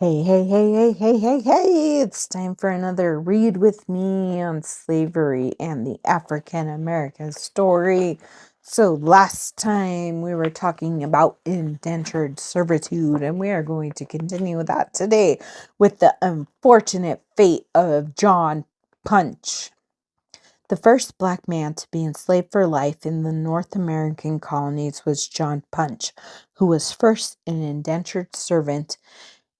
Hey, hey, hey, hey, hey, hey, hey, it's time for another read with me on slavery and the African American story. So, last time we were talking about indentured servitude, and we are going to continue that today with the unfortunate fate of John Punch. The first black man to be enslaved for life in the North American colonies was John Punch, who was first an indentured servant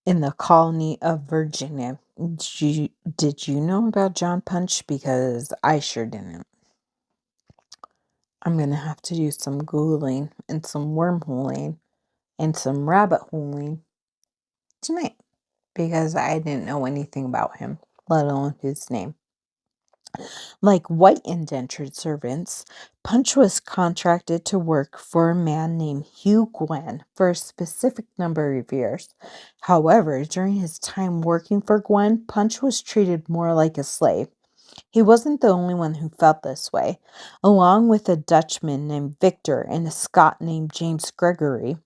in the colony of Virginia. Did you know about John Punch? Because I sure didn't. I'm going to have to do some Googling and some wormholing and some rabbit holing tonight because I didn't know anything about him, let alone his name. Like white indentured servants, Punch was contracted to work for a man named Hugh Gwen for a specific number of years. However, during his time working for Gwen, Punch was treated more like a slave. He wasn't the only one who felt this way. Along with a Dutchman named Victor and a Scot named James Gregory,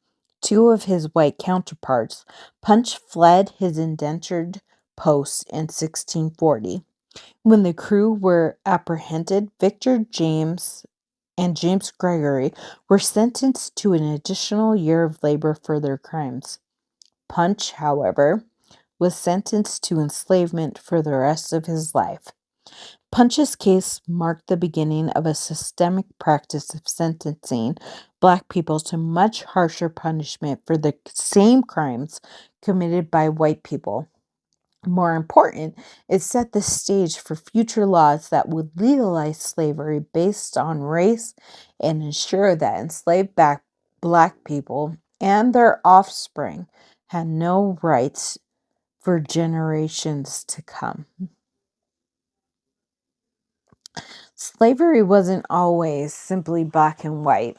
two of his white counterparts, Punch fled his indentured post in 1640. When the crew were apprehended, Victor James and James Gregory were sentenced to an additional year of labor for their crimes. Punch, however, was sentenced to enslavement for the rest of his life. Punch's case marked the beginning of a systemic practice of sentencing black people to much harsher punishment for the same crimes committed by white people. More important, it set the stage for future laws that would legalize slavery based on race and ensure that enslaved black people and their offspring had no rights for generations to come. Slavery wasn't always simply black and white.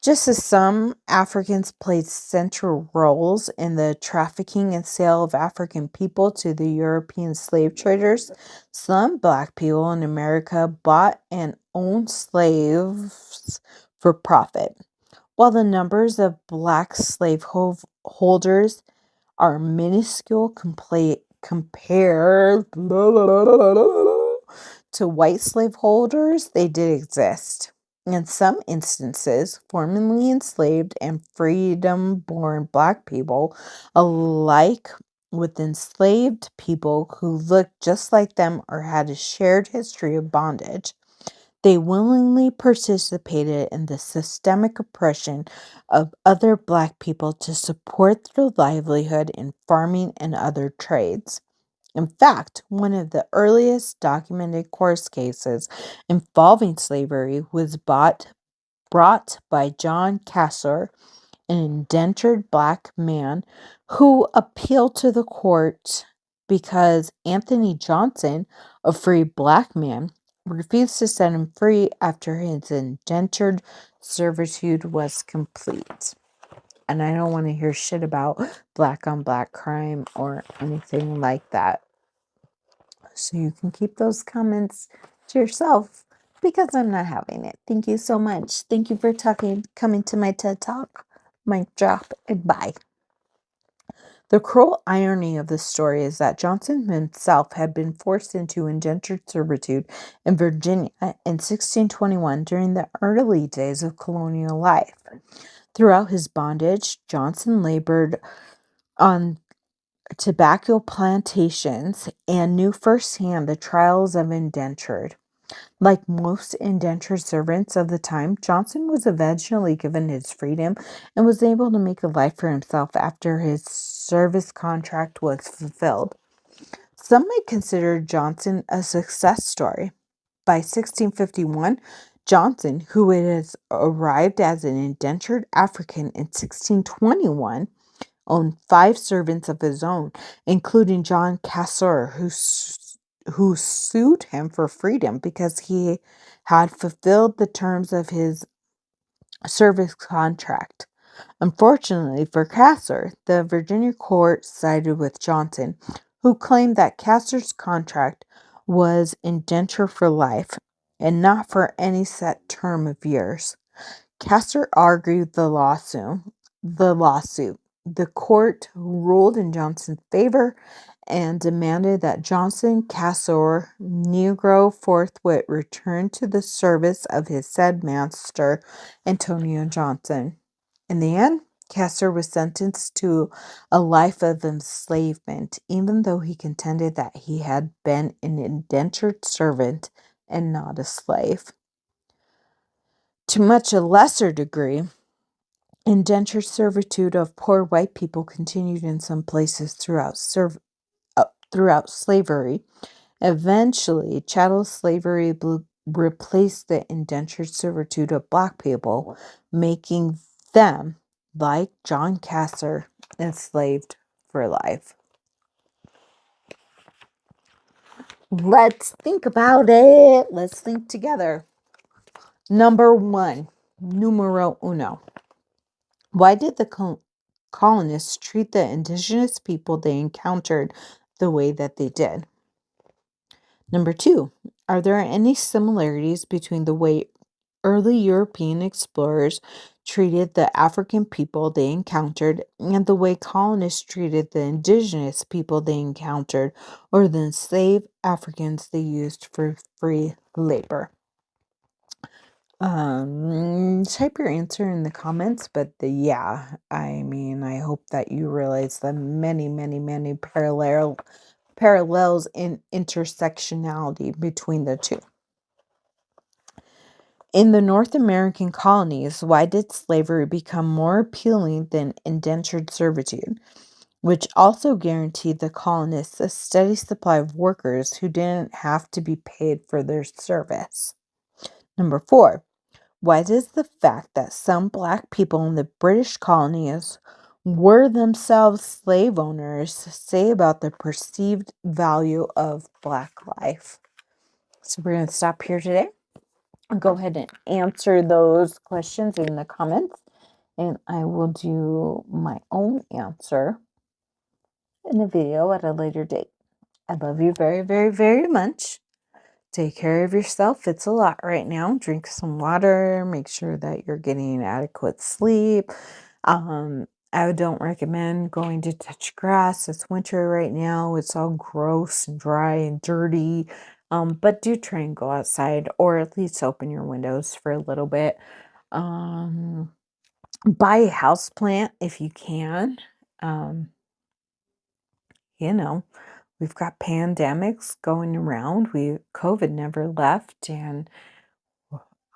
Just as some Africans played central roles in the trafficking and sale of African people to the European slave traders, some black people in America bought and owned slaves for profit. While the numbers of black holders are minuscule compared to white slaveholders, they did exist. In some instances, formerly enslaved and freedom-born black people, alike with enslaved people who looked just like them or had a shared history of bondage, they willingly participated in the systemic oppression of other black people to support their livelihood in farming and other trades. In fact, one of the earliest documented court cases involving slavery was brought by John Cassar, an indentured black man who appealed to the court because Anthony Johnson, a free black man, refused to set him free after his indentured servitude was complete. And I don't want to hear shit about black on black crime or anything like that. So you can keep those comments to yourself because I'm not having it. Thank you so much. Thank you for coming to my TED Talk. Mic drop and bye. The cruel irony of this story is that Johnson himself had been forced into indentured servitude in Virginia in 1621 during the early days of colonial life. Throughout his bondage, Johnson labored on tobacco plantations and knew firsthand the trials of indentured. Like most indentured servants of the time, Johnson was eventually given his freedom and was able to make a life for himself after his service contract was fulfilled. Some might consider Johnson a success story. By 1651, Johnson, who had arrived as an indentured African in 1621, owned 5 servants of his own, including John Cassar, who sued him for freedom because he had fulfilled the terms of his service contract. Unfortunately for Cassar, the Virginia court sided with Johnson, who claimed that Cassar's contract was indenture for life and not for any set term of years. Cassar argued the lawsuit. The court ruled in Johnson's favor and demanded that Johnson Castor Negro forthwith return to the service of his said master, Antonio Johnson. In the end, Castor was sentenced to a life of enslavement, even though he contended that he had been an indentured servant and not a slave. To much a lesser degree, indentured servitude of poor white people continued in some places throughout slavery. Eventually, chattel slavery replaced the indentured servitude of black people, making them, like John Castor, enslaved for life. Let's think about it. Let's think together. Number 1, numero uno. Why did the colonists treat the indigenous people they encountered the way that they did? Number 2, are there any similarities between the way early European explorers treated the African people they encountered and the way colonists treated the indigenous people they encountered or the enslaved Africans they used for free labor? Type your answer in the comments, but I hope that you realize the many parallels in intersectionality between the two. In the North American colonies, why did slavery become more appealing than indentured servitude, which also guaranteed the colonists a steady supply of workers who didn't have to be paid for their service? Number 4, why does the fact that some black people in the British colonies were themselves slave owners say about the perceived value of black life? So we're going to stop here today. I'll go ahead and answer those questions in the comments, and I will do my own answer in a video at a later date. I love you very, very, very much. Take care of yourself. It's a lot right now. Drink some water. Make sure that you're getting adequate sleep. I don't recommend going to touch grass. It's winter right now. It's all gross and dry and dirty. But do try and go outside or at least open your windows for a little bit. Buy a house plant if you can. You know, we've got pandemics going around. COVID never left, and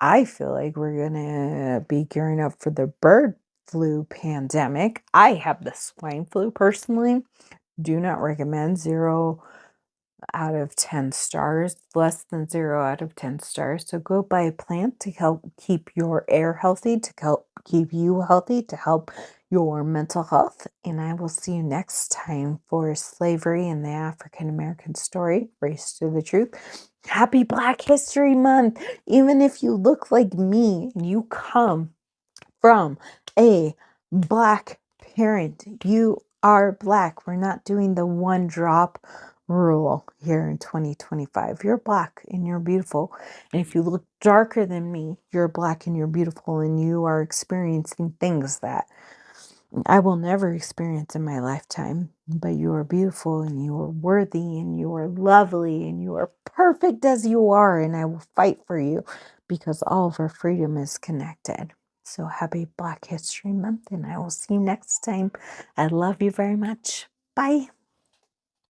I feel like we're gonna be gearing up for the bird flu pandemic. I have the swine flu personally. Do not recommend. 0 out of 10 stars, less than 0 out of 10 stars. So go buy a plant to help keep your air healthy, to help keep you healthy, to help your mental health. And I will see you next time for Slavery and the African American Story, Race to the Truth. Happy Black History Month. Even if you look like me and you come from a black parent, you are black. We're not doing the one drop rule here in 2025. You're black and you're beautiful. And if you look darker than me, you're black and you're beautiful, and you are experiencing things that I will never experience in my lifetime. But you are beautiful and you are worthy and you are lovely and you are perfect as you are. And I will fight for you because all of our freedom is connected. So happy Black History Month, and I will see you next time. I love you very much. Bye.